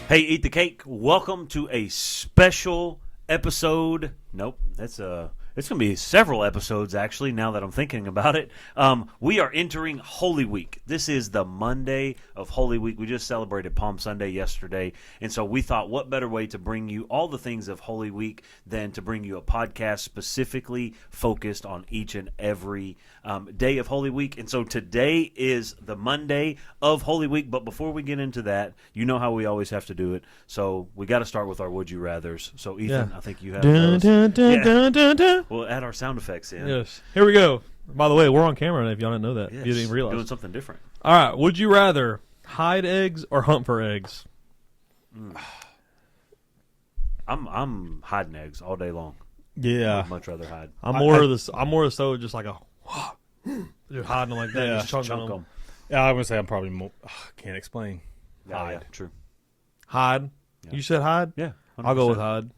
Hey, eat the cake. Welcome to a special episode. Nope, it's going to be several episodes, actually, now that I'm thinking about it. We are entering Holy Week. This is the Monday of Holy Week. We just celebrated Palm Sunday yesterday, and so we thought what better way to bring you all the things of Holy Week than to bring you a podcast specifically focused on each and every day of Holy Week. And so today is the Monday of Holy Week, but before we get into that, you know how we always have to do it. So we got to start with our Would You Rathers. So Ethan, I think you have those. We'll add our sound effects in. Yes. Here we go. By the way, we're on camera, if y'all didn't know that. Yes, You didn't even realize. doing something different. All right. Would you rather hide eggs or hunt for eggs? I'm hiding eggs all day long. Yeah. I'd much rather hide. I'm more so just like a just hiding them like that. Yeah. Just chunking Chunk them. them. Yeah, I would say I'm probably more. Can't explain. Yeah, Hide. yeah, true. Hide. Yeah. You said hide? Yeah, 100%. I'll go with hide.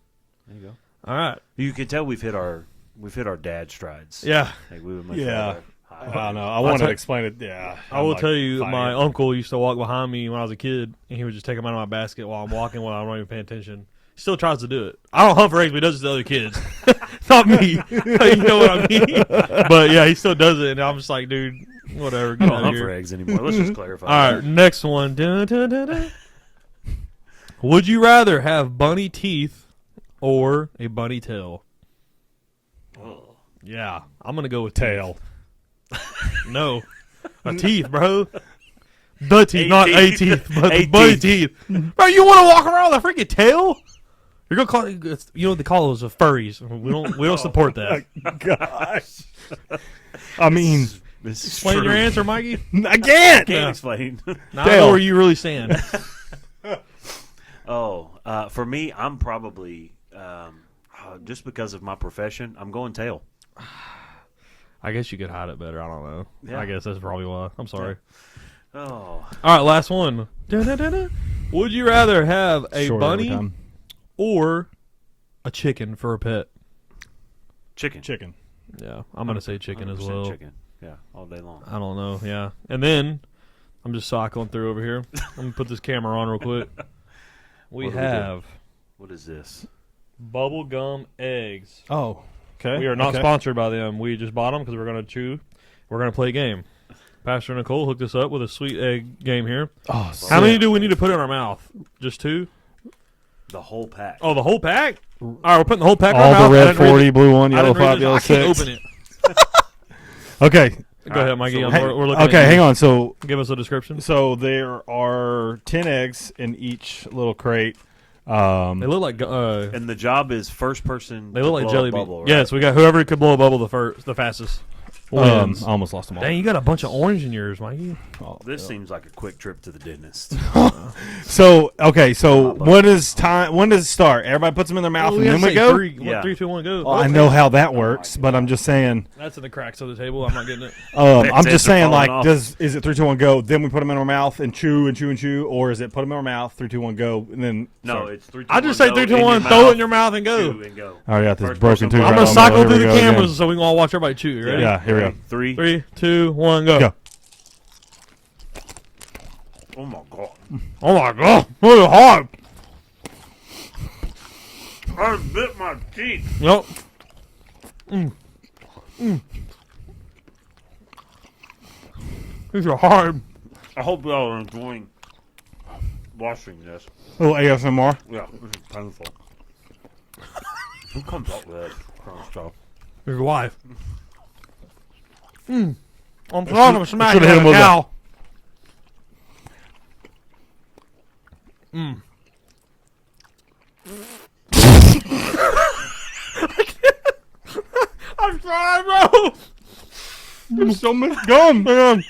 There you go. All right. You can tell we've hit our dad strides. Yeah. Like we would much Yeah. rather hide. I don't know. I wanted to explain it. Yeah. I will I'm tell like you, fighting my it. uncle used to walk behind me when I was a kid, and he would just take them out of my basket while I'm walking while I'm not even paying attention. He still tries to do it. I don't hunt for eggs, but he does it to other kids. Not me. You know what I mean? But yeah, he still does it, and I'm just like, dude, whatever. I Get don't out of hunt here. for eggs anymore. Let's just clarify. All right, next one. Dun, dun, dun, dun. Would you rather have bunny teeth or a bunny tail? Oh. Yeah, I'm gonna go with Tail. No, a teeth, bro. The teeth, A not a teeth. teeth, but A the bunny teeth. teeth. Bro, you want to walk around with a freaking tail? You're gonna call it, you know what they call those? Furries. We don't support that. Gosh. I mean, This is Explain true. your answer, Mikey. I can't. Can't explain. Now I Tail. know where you really stand. For me, I'm probably just because of my profession, I'm going tail. I guess you could hide it better. I don't know. Yeah. I guess that's probably why. I'm sorry. Oh, All right, last one. Dun-dun-dun-dun. Would you rather have a Short bunny overtime. or a chicken for a pet? chicken. Chicken. Yeah, I'm gonna say chicken as 100% well. Chicken. Yeah, all day long. I don't know. Yeah, and then I'm just cycling through over here. I'm gonna put this camera on real quick. We What do we do? have What is this? bubblegum eggs. Oh. Okay. We are not okay. sponsored by them. We just bought them because we're gonna chew. We're gonna play a game. Pastor Nicole hooked us up with a sweet egg game here. Oh, How many do we need to put in our mouth? Just two? The whole pack. Oh, the whole pack? All right, we're putting the whole pack in our All mouth. the I red didn't read 40, blue 1, I yellow didn't read 5, this. yellow I 6. can't open it. Okay. Go ahead, Mikey. so We're looking Okay, at you. hang on. So Give us a description. there are 10 eggs in each little crate. They look like And the job is first person. they to look like blow a jelly bubble, beans. right? Yes, we got whoever could blow a bubble the fastest. Wins. I almost lost them all. Dang, you got a bunch of orange in yours, Mikey. Oh, This yeah. seems like a quick trip to the dentist. So when does it start? Everybody puts them in their mouth and then we go. 3, 2, 1, go. Well, I know how that works, but I'm just saying. That's in the cracks of the table. I'm not getting it. I'm Heads just are saying, falling like, off. is it 3, 2, 1, go? Then we put them in our mouth and chew and chew and chew, or is it put them in our mouth, 3, 2, 1, go, and then No, start? it's 3, 2, I just 1, say go, 3, 2, in 1, your throw it mouth, in your mouth and go. chew and go. I already got this First broken person tooth. I'm right gonna on cycle there. through Here the we go again. cameras so we can all watch everybody chew. You ready? Yeah, here we go. 3. 3, 2, 1, go. Go. Oh my god! Oh my god, really hard. I bit my teeth. Nope. These are hard. I hope y'all are enjoying watching this. A little ASMR. Yeah, this is painful. Who comes up with that kind of stuff? Your wife. I'm trying to smack should've you hit him with a with cow. I'm trying, bro. There's so much gum. Man,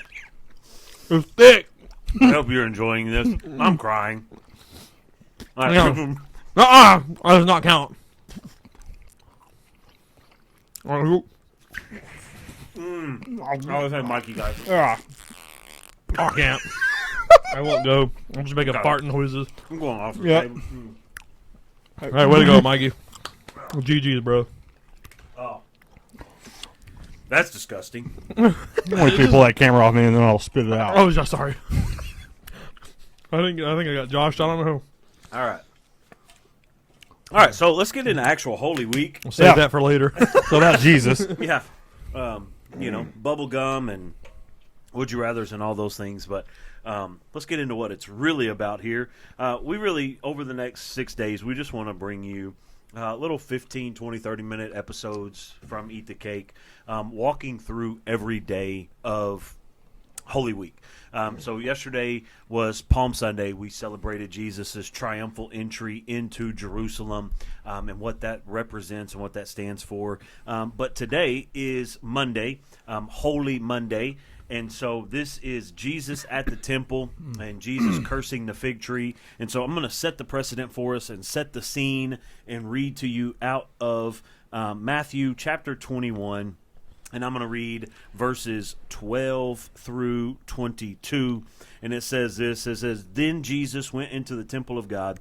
it's thick. I hope you're enjoying this. I'm crying. All Yeah. right. That does not count. I always have Mikey guys. I can't. I won't go. I'm just making farting noises. I'm going off the Yeah. table. All right, way to go, Mikey. GG's, bro. Oh. That's disgusting. Wait till you pull that camera off me and then I'll spit it out. Oh, sorry. I think I got Josh. I don't know. All right, so let's get into actual Holy Week. We'll save that for later. So about Jesus. Yeah, bubble gum and would you rather's and all those things. But let's get into what it's really about here. We really, over the next 6 days, we just want to bring you little 15, 20, 30-minute episodes from Eat the Cake, walking through every day of Holy Week. So yesterday was Palm Sunday. We celebrated Jesus' triumphal entry into Jerusalem and what that represents and what that stands for. But today is Monday, Holy Monday. And so this is Jesus at the temple and Jesus cursing the fig tree. And so I'm going to set the precedent for us and set the scene and read to you out of Matthew chapter 21. And I'm going to read verses 12 through 22. And it says this. It says, Then Jesus went into the temple of God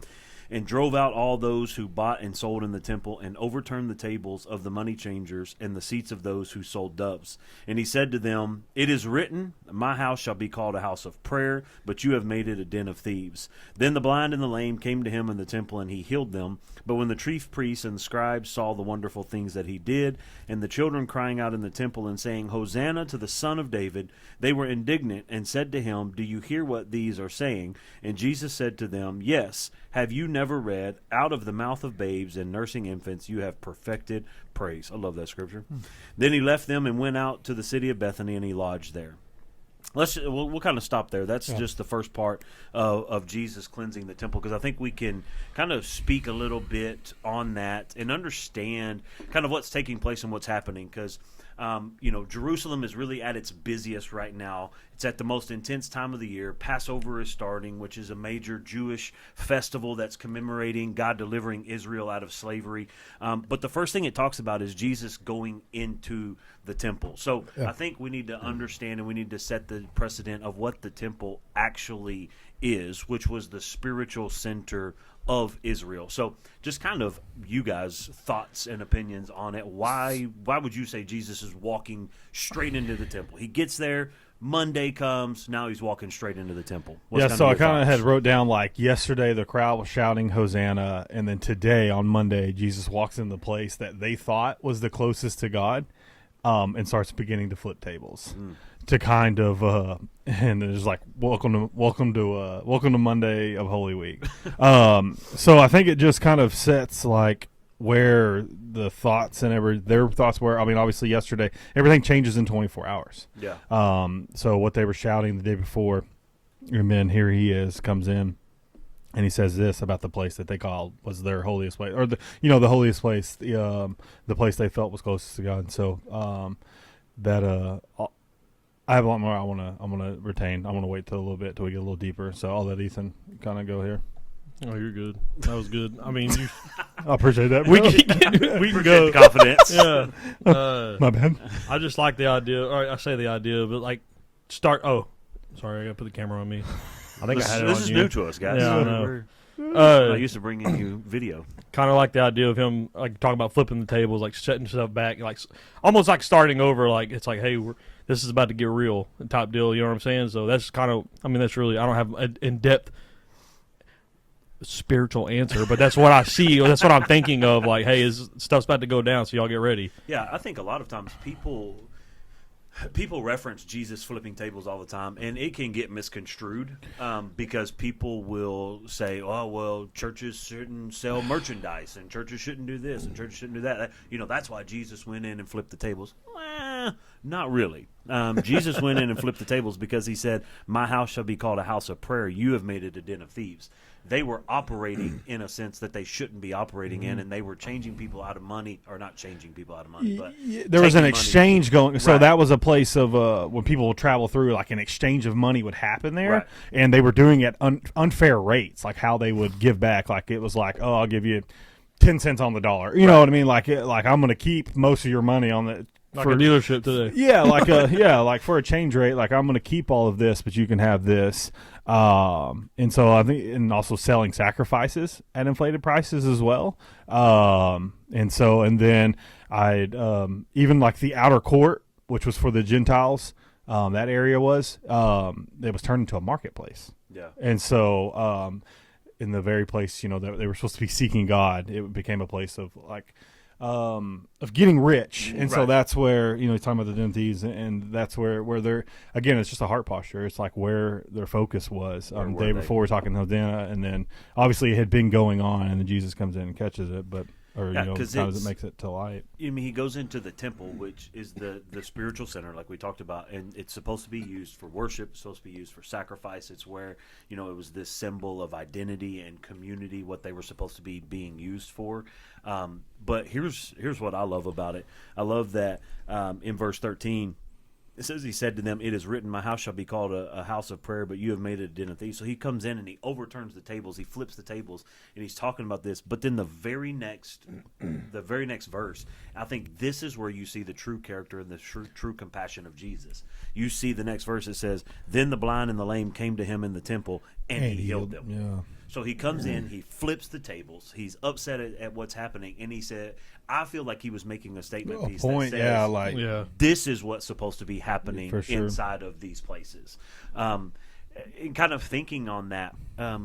and drove out all those who bought and sold in the temple and overturned the tables of the money changers and the seats of those who sold doves. And he said to them, It is written, My house shall be called a house of prayer, but you have made it a den of thieves. Then the blind and the lame came to him in the temple, and he healed them. But when the chief priests and the scribes saw the wonderful things that he did, and the children crying out in the temple and saying, Hosanna to the Son of David, they were indignant and said to him, Do you hear what these are saying? And Jesus said to them, Yes. Have you never read, Out of the mouth of babes and nursing infants you have perfected praise? I love that scripture. Then he left them and went out to the city of Bethany, and he lodged there. We'll kind of stop there. That's just the first part of Jesus cleansing the temple, because I think we can kind of speak a little bit on that and understand kind of what's taking place and what's happening, because Jerusalem is really at its busiest right now. It's at the most intense time of the year. Passover is starting, which is a major Jewish festival that's commemorating God delivering Israel out of slavery. But the first thing it talks about is Jesus going into the temple. So I think we need to understand and we need to set the precedent of what the temple actually is, which was the spiritual center of Israel. So just kind of you guys' thoughts and opinions on it. Why would you say Jesus is walking straight into the temple? He gets there, Monday comes, now he's walking straight into the temple. So I kind of had wrote down, like, yesterday the crowd was shouting Hosanna, and then today on Monday Jesus walks in the place that they thought was the closest to God, and starts beginning to flip tables. To kind of and it's like welcome to Monday of Holy Week. So I think it just kind of sets like where the thoughts and their thoughts were. I mean, obviously yesterday everything changes in 24 hours. Yeah. So what they were shouting the day before, and then here he comes in, and he says this about the place that they called was their holiest place, or the holiest place, the place they felt was closest to God. So I have a lot more I want to retain. I want to wait till a little bit till we get a little deeper. So I'll let Ethan kind of go here. Oh, you're good. That was good. I mean, I appreciate that. we can go. Confidence. Yeah. My bad. I just like the idea. Or I say the idea, but like start. Oh, sorry, I got to put the camera on me. I think I had it on This is you. new to us, guys. Yeah, I know. I used to bring in you video. Kind of like the idea of him, like talking about flipping the tables, like setting stuff back, like almost like starting over. Like it's like, hey, this is about to get real, type deal. You know what I'm saying? So that's kind of, I mean, that's really, I don't have an in-depth spiritual answer, but that's what I see. That's what I'm thinking of. Like, hey, stuff's about to go down, so y'all get ready. Yeah, I think a lot of times people reference Jesus flipping tables all the time, and it can get misconstrued because people will say, oh, well, churches shouldn't sell merchandise, and churches shouldn't do this, and churches shouldn't do that. That's why Jesus went in and flipped the tables. Well, not really. Jesus went in and flipped the tables because he said, my house shall be called a house of prayer. You have made it a den of thieves. They were operating in a sense that they shouldn't be operating in, and they were changing people out of money, or not changing people out of money, but there was an exchange going. So Right. that was a place of when people would travel through, like an exchange of money would happen there, Right. and they were doing it unfair rates, like how they would give back. Like it was like, oh, I'll give you 10 cents on the dollar. You know what I mean? Like I'm going to keep most of your money on the. Like a dealership today. Yeah, like for a change rate, like I'm going to keep all of this, but you can have this. And so I think, and also selling sacrifices at inflated prices as well. And then even like the outer court, which was for the Gentiles, that area it was turned into a marketplace. Yeah. And so, in the very place, that they were supposed to be seeking God, it became a place of of getting rich. And so Right. that's where, he's talking about the den thieves, and that's where they're, again, it's just a heart posture. It's like where their focus was. Where The were day they? before we're talking Hosanna, and then obviously it had been going on, and then Jesus comes in and catches it, Yeah, 'cause kind it's- of makes it to light. I mean, he goes into the temple, which is the spiritual center, like we talked about, and it's supposed to be used for worship. It's supposed to be used for sacrifice. It's where it was this symbol of identity and community, what they were supposed to be being used for. But here's what I love about it. I love that in verse 13. It says, he said to them, "It is written, my house shall be called a house of prayer, but you have made it a den of thieves." So he comes in and he overturns the tables. He flips the tables, and he's talking about this. But then the very next verse, I think this is where you see the true character and the true compassion of Jesus. You see the next verse. It says, "Then the blind and the lame came to him in the temple, and he healed them." Yeah. So he comes in, he flips the tables. He's upset at what's happening, and he said, I feel like he was making a statement piece Point, that says, Yeah. this is what's supposed to be happening For sure. inside of these places. And kind of thinking on that, I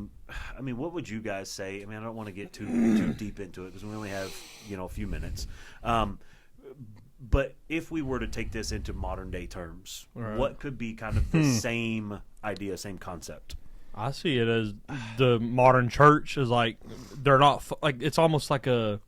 mean, what would you guys say? I mean, I don't want to get too deep into it because we only have a few minutes. But if we were to take this into modern day terms, Right. what could be kind of the same idea, same concept? I see it as the modern church is like they're not like it's almost like a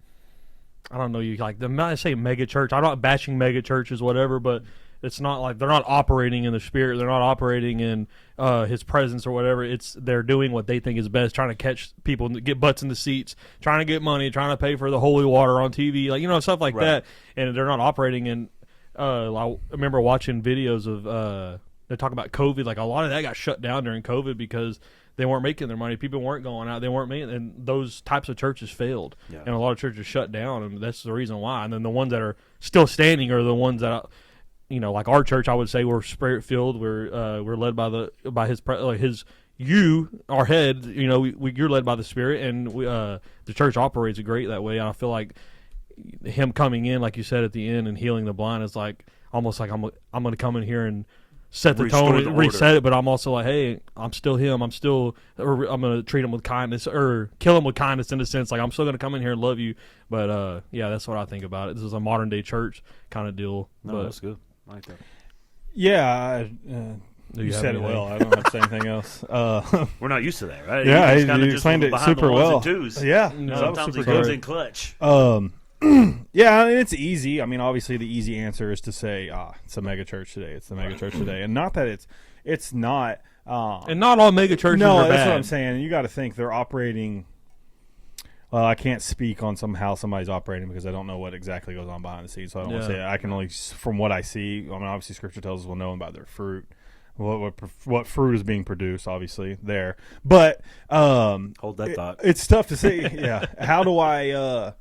I don't know you like the I say mega church. I'm not bashing mega churches whatever, but it's not like they're not operating in the spirit. They're not operating in His presence or whatever. It's they're doing what they think is best, trying to catch people, get butts in the seats, trying to get money, trying to pay for the holy water on TV, like stuff like Right. that. And they're not operating in. I remember watching videos of. They talk about COVID, like a lot of that got shut down during COVID because they weren't making their money. People weren't going out. They weren't making, and those types of churches failed. Yeah. And a lot of churches shut down, and that's the reason why. And then the ones that are still standing are the ones that, like our church, I would say we're spirit filled. We're led by our head. You're led by the Spirit, and the church operates great that way. And I feel like him coming in, like you said at the end, and healing the blind is like almost like I'm going to come in here and set the Restore tone, the reset order. it, but I'm also like, hey, I'm still him. I'm going to treat him with kindness or kill him with kindness in a sense. Like I'm still going to come in here and love you. But yeah, that's what I think about it. This is a modern day church kind of deal. No, but that's good. I like that. Yeah, do you have said it anything? well. I don't have to say anything else. We're not used to that, right? Yeah, He just kinda you just explained was it behind the super ones well. and twos. Yeah, No, no, that was Sometimes he super goes good. in clutch. Yeah, I mean, it's easy. I mean, obviously, the easy answer is to say, it's a mega church today. It's the mega church today, and not that it's not. And not all mega churches No, are that's bad. what I'm saying. You got to think they're operating. Well, I can't speak on how somebody's operating because I don't know what exactly goes on behind the scenes. So I don't want to Yeah. say. I can only from what I see. I mean, obviously, Scripture tells us we'll know about their fruit. What fruit is being produced? Obviously, there. But Hold that thought. it's tough to say. Yeah, how do I?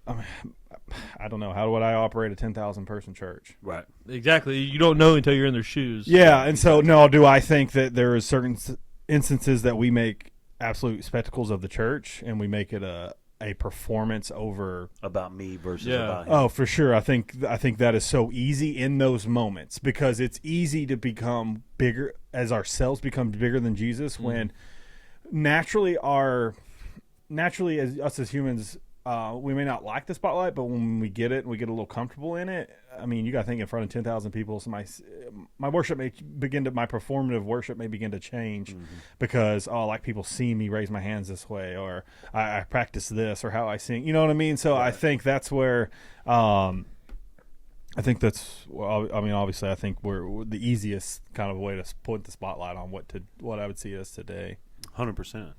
I don't know. How would I operate a 10,000 person church? Right. Exactly. You don't know until you're in their shoes. Yeah, and so no, do I think that there is certain instances that we make absolute spectacles of the church and we make it a performance over? About me versus Yeah. about him. Oh, for sure. I think that is so easy in those moments because it's easy to become bigger as ourselves become bigger than Jesus when naturally as us as humans. We may not like the spotlight, but when we get it and we get a little comfortable in it, I mean, you got to think in front of 10,000 people. So my worship my performative worship may begin to change because like people see me raise my hands this way, or I practice this, or how I sing. You know what I mean? So I think that's where, I think that's. Well, I mean, obviously, I think we're the easiest kind of way to put the spotlight on what I would see as today. 100%.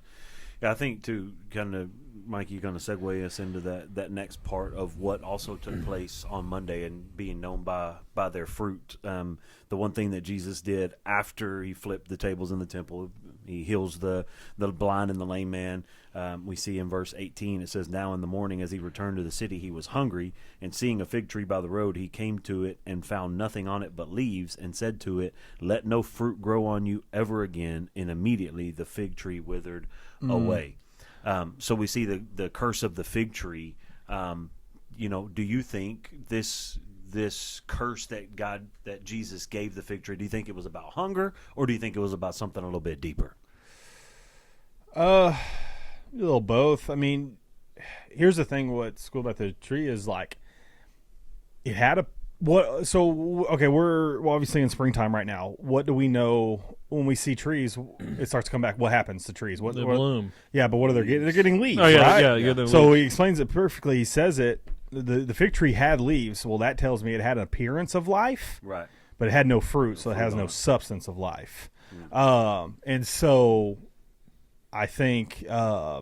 Yeah, I think to kind of, Mike, you're going to segue us into that next part of what also took place on Monday and being known by their fruit. The one thing that Jesus did after he flipped the tables in the temple, he heals the blind and the lame man. We see in verse 18, it says, "Now in the morning as he returned to the city, he was hungry, and seeing a fig tree by the road, he came to it and found nothing on it but leaves, and said to it, 'Let no fruit grow on you ever again.' And immediately the fig tree withered away." So we see the curse of the fig tree. Do you think this curse that Jesus gave the fig tree, do you think it was about hunger, or do you think it was about something a little bit deeper? A little both. I mean, here's the thing: what's cool about the tree is like it had a what. So okay, we're obviously in springtime right now. What do we know when we see trees? It starts to come back. What happens to trees? They bloom. Yeah, but what are they getting? They're getting leaves. Oh yeah, right? yeah. So he explains it perfectly. He says it. The fig tree had leaves. Well, that tells me it had an appearance of life, Right. but it had no fruit, so it has no substance of life. And so I think I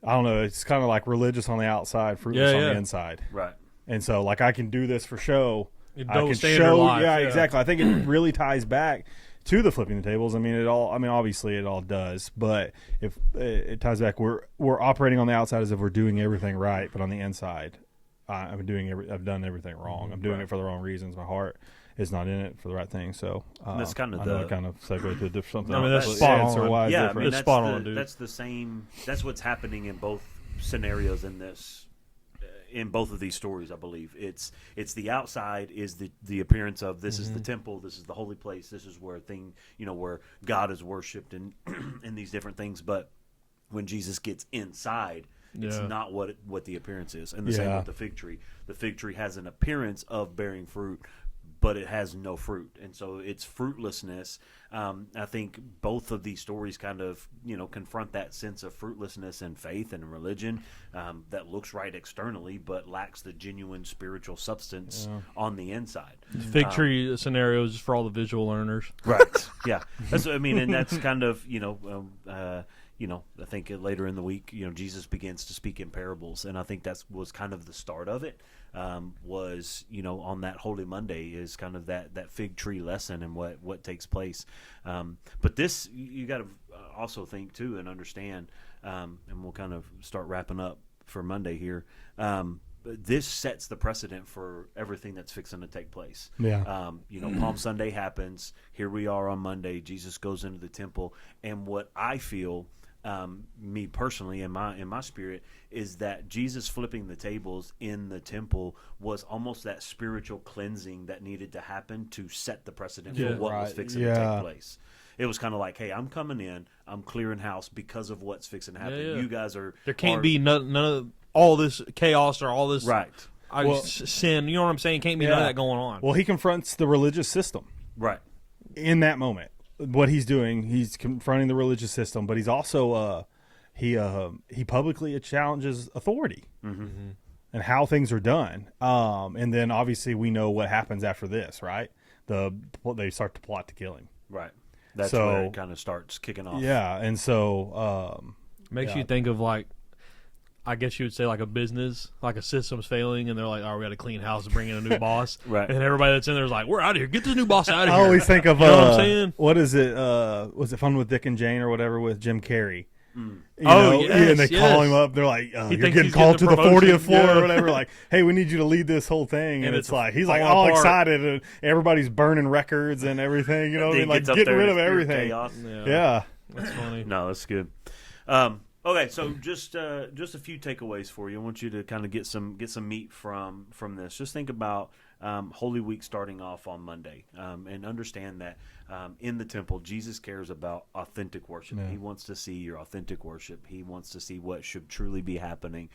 don't know. It's kind of like religious on the outside, fruitless on the inside. Right. And so, like, I can do this for show. It I don't can stand in life, Yeah, yeah. exactly. I think it really ties back to the flipping the tables. I mean, obviously, it all does. But if it ties back, we're operating on the outside as if we're doing everything right, but on the inside, I've done everything wrong. I'm doing it for the wrong reasons. My heart is not in it for the right thing. So that's kind of I know I kind of segue to something. I mean, that's else, spot answer on. why it's Yeah, I different. mean, It's that's spot the, on, dude. That's the same. That's what's happening in both scenarios in this. In both of these stories, I believe it's the outside is the appearance of this is the temple, this is the holy place, this is where where God is worshipped and and these different things. But when Jesus gets inside, it's Yeah. not what the appearance is. And the same with the fig tree. The fig tree has an appearance of bearing fruit, but it has no fruit, and so it's fruitlessness. I think both of these stories kind of confront that sense of fruitlessness in faith and religion that looks right externally, but lacks the genuine spiritual substance on the inside. The fig tree scenario is just for all the visual learners. Right. Yeah. That's what I mean, and that's kind of I think later in the week, Jesus begins to speak in parables, and I think that was kind of the start of it. Was on that Holy Monday is kind of that fig tree lesson and what takes place. But this you got to also think too and understand, and we'll kind of start wrapping up for Monday here. This sets the precedent for everything that's fixing to take place. Yeah. Palm Sunday happens. Here we are on Monday. Jesus goes into the temple, and what I feel, me personally, in my spirit, is that Jesus flipping the tables in the temple was almost that spiritual cleansing that needed to happen to set the precedent for what was fixing to take place. It was kind of like, hey, I'm coming in, I'm clearing house because of what's fixing to happen. Yeah. You guys are There can't be none of all this chaos or all this right. sin. You know what I'm saying? Can't be none of that going on. Well, he confronts the religious system Right. in that moment. What he's doing, he's confronting the religious system, but he's also he publicly challenges authority and how things are done. And then obviously we know what happens after this, right? They start to plot to kill him. Right. That's where it kind of starts kicking off. Yeah, and so Makes you think of, like, I guess you would say, like a business, like a system's failing, and they're like, "Oh, we got to clean house and bring in a new boss." Right. And everybody that's in there is like, "We're out of here. Get this new boss out of I here." always think of You know what I'm saying? what is it? Was it Fun with Dick and Jane or whatever with Jim Carrey? You Oh, know, yes, and they call yes. him up. They're like, He "You're thinks getting he's called to getting the a promotion. 40th floor Yeah. or whatever." Like, "Hey, we need you to lead this whole thing." And it's like he's like falling all apart. excited, and everybody's burning records and everything. You know, what I He mean? Like gets up getting there rid in of pure everything. chaos. Yeah. That's funny. No, that's good. Okay, so just a few takeaways for you. I want you to kind of get some meat from this. Just think about Holy Week starting off on Monday, and understand that in the temple, Jesus cares about authentic worship. Yeah. He wants to see your authentic worship. He wants to see what should truly be happening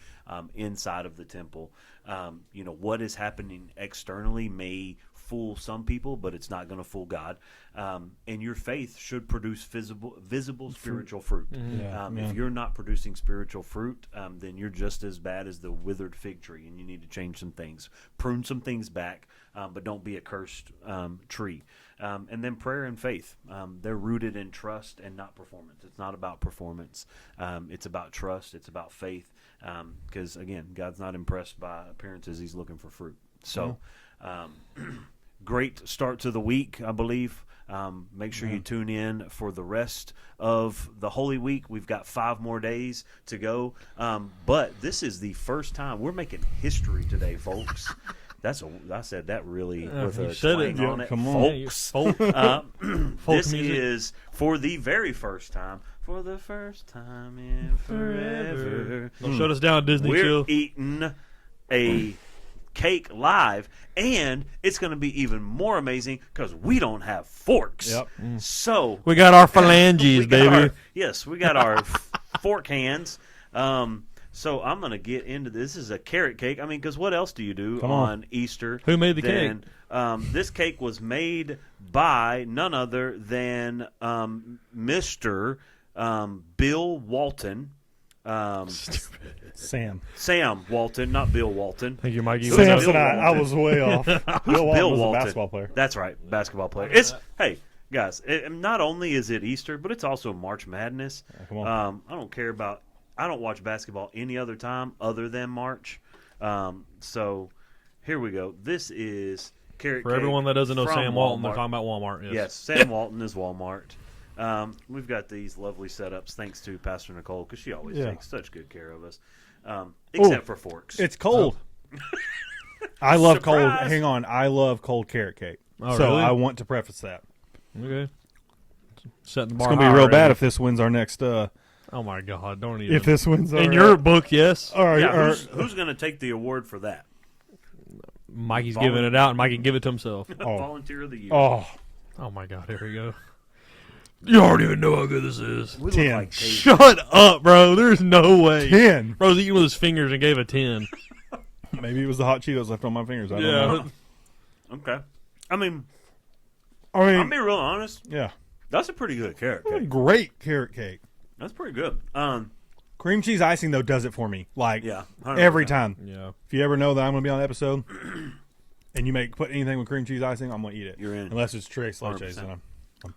inside of the temple. What is happening externally may fool some people, but it's not going to fool God. And your faith should produce visible spiritual fruit. Yeah. If you're not producing spiritual fruit, then you're just as bad as the withered fig tree, and you need to change some things, prune some things back, but don't be a cursed tree. And then prayer and faith, they're rooted in trust and not performance. It's not about performance. It's about trust. It's about faith. Because again, God's not impressed by appearances. He's looking for fruit. So, great start to the week, I believe. Make sure you tune in for the rest of the Holy Week. We've got 5 more days to go. But this is the first time we're making history today, folks. I said that really with you a said twang it. on Yeah, it, come on. folks. Folk This music. is for the very first time, for the first time in forever. Don't shut us down, Disney. We're Chill. eating a cake live, and it's going to be even more amazing because we don't have forks. Yep. So We got our phalanges, we got baby. we got our fork hands. So I'm going to get into this. This is a carrot cake. I mean, because what else do you do Come on on. Easter? Who made the cake? This cake was made by none other than Mr. Bill Walton. Sam. Sam Walton, not Bill Walton. Thank you, Mikey. So it's Sam Bill said I Walton. was way off. Bill Walton Bill was Walton. a basketball player. That's right, basketball player. It's hey guys. Not only is it Easter, but it's also March Madness. Come on. I don't care about. I don't watch basketball any other time other than March. So here we go. This is carrot For cake everyone that doesn't know from Sam Walton, they're Walmart. talking about Walmart. Yes. Yes, Sam Walton is Walmart. We've got these lovely setups thanks to Pastor Nicole because she always Yeah. takes such good care of us. Except for forks. It's cold. I love cold. Surprise! Hang on. I love cold carrot cake. Oh, so really? I want to preface that. Okay. Setting the It's bar going to be high real bad already. if this wins our next. Oh my God! Don't even. If this wins our. in your book, yes. all right, yeah, all right. who's going to take the award for that? Mikey's giving it out, and Mikey can give it to himself. Oh. Volunteer of the year. Oh, Oh my God! Here we go. You don't even know how good this is. we 10. look like Cajun. Shut up, bro. There's no way. 10. Bro's eating with his fingers and gave a 10. Maybe it was the hot Cheetos left on my fingers. I don't Yeah. know. Okay. I mean, I I'll mean, be real honest. yeah. That's a pretty good carrot cake. Great carrot cake. That's pretty good. Cream cheese icing, though, does it for me. Like, Yeah. 100%. every time. Yeah. If you ever know that I'm going to be on the episode and you put anything with cream cheese icing, I'm going to eat it. You're in. Unless it's Tres 100%. Leches, then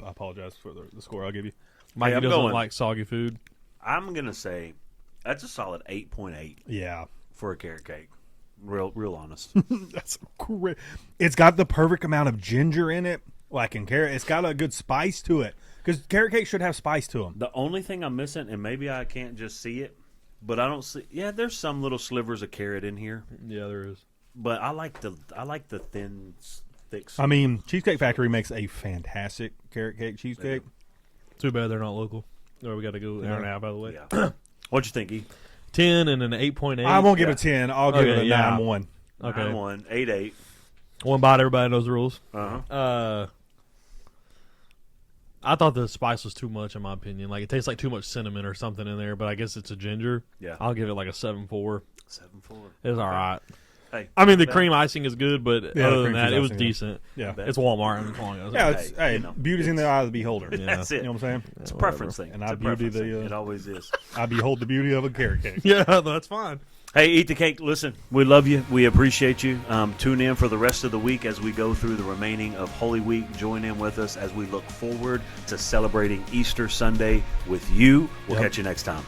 I apologize for the score I'll give you. Mikey I'm doesn't going. like soggy food. I'm going to say that's a solid 8.8 Yeah. for a carrot cake. Real honest. That's great. It's got the perfect amount of ginger in it, like in carrot. It's got a good spice to it because carrot cake should have spice to them. The only thing I'm missing, and maybe I can't just see it, but I don't see. Yeah, there's some little slivers of carrot in here, Yeah, there is. but I like the thin, thick. I mean, Cheesecake Factory makes a fantastic carrot cake cheesecake. Too bad they're not local. Or we got to go an hour and a half out of the way. Yeah. What'd you think, E? 10 and an 8.8. I won't give Yeah. it a 10. I'll give Okay, it a yeah. 9-1. Okay. 9-1, 8-8. One bite, everybody knows the rules. Uh-huh. I thought the spice was too much, in my opinion. Like, it tastes like too much cinnamon or something in there, but I guess it's a ginger. Yeah. I'll give it like a 7.4. 7-4. It's all right. Hey, I mean, the bet. cream icing is good, but the other than cream that, cheese it was icing, yeah. decent. Yeah. bet. It's Walmart. I'm calling it. Yeah, it's, Hey, hey, you know, beauty's in the eye of the beholder. Yeah. That's it. You know what I'm saying? It's a preference thing. And It's I a beauty preference the, thing. It always is. I behold the beauty of a carrot cake. Yeah, that's fine. Hey, Eat the Cake, listen, we love you. We appreciate you. Tune in for the rest of the week as we go through the remaining of Holy Week. Join in with us as we look forward to celebrating Easter Sunday with you. We'll Yep. catch you next time.